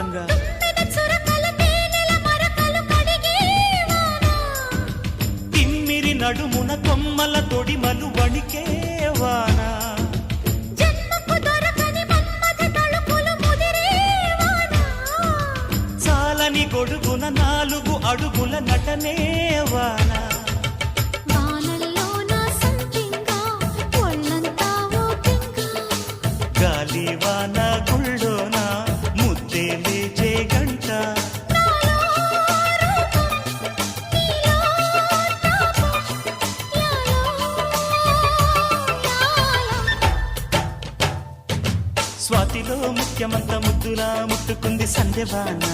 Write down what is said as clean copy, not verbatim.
అద్భుతంగా తిమ్మిరి నడుమున కొమ్మల తొడిమలు వణికే వాన చాలని గొడుగున 4 అడుగుల నటనే వాన గాలి వాన గుళ్ళోన ముద్దే లేచే గంట స్వాతిలో ముఖ్యమంత ముద్దులా ముట్టుకుంది సంధ్యవాన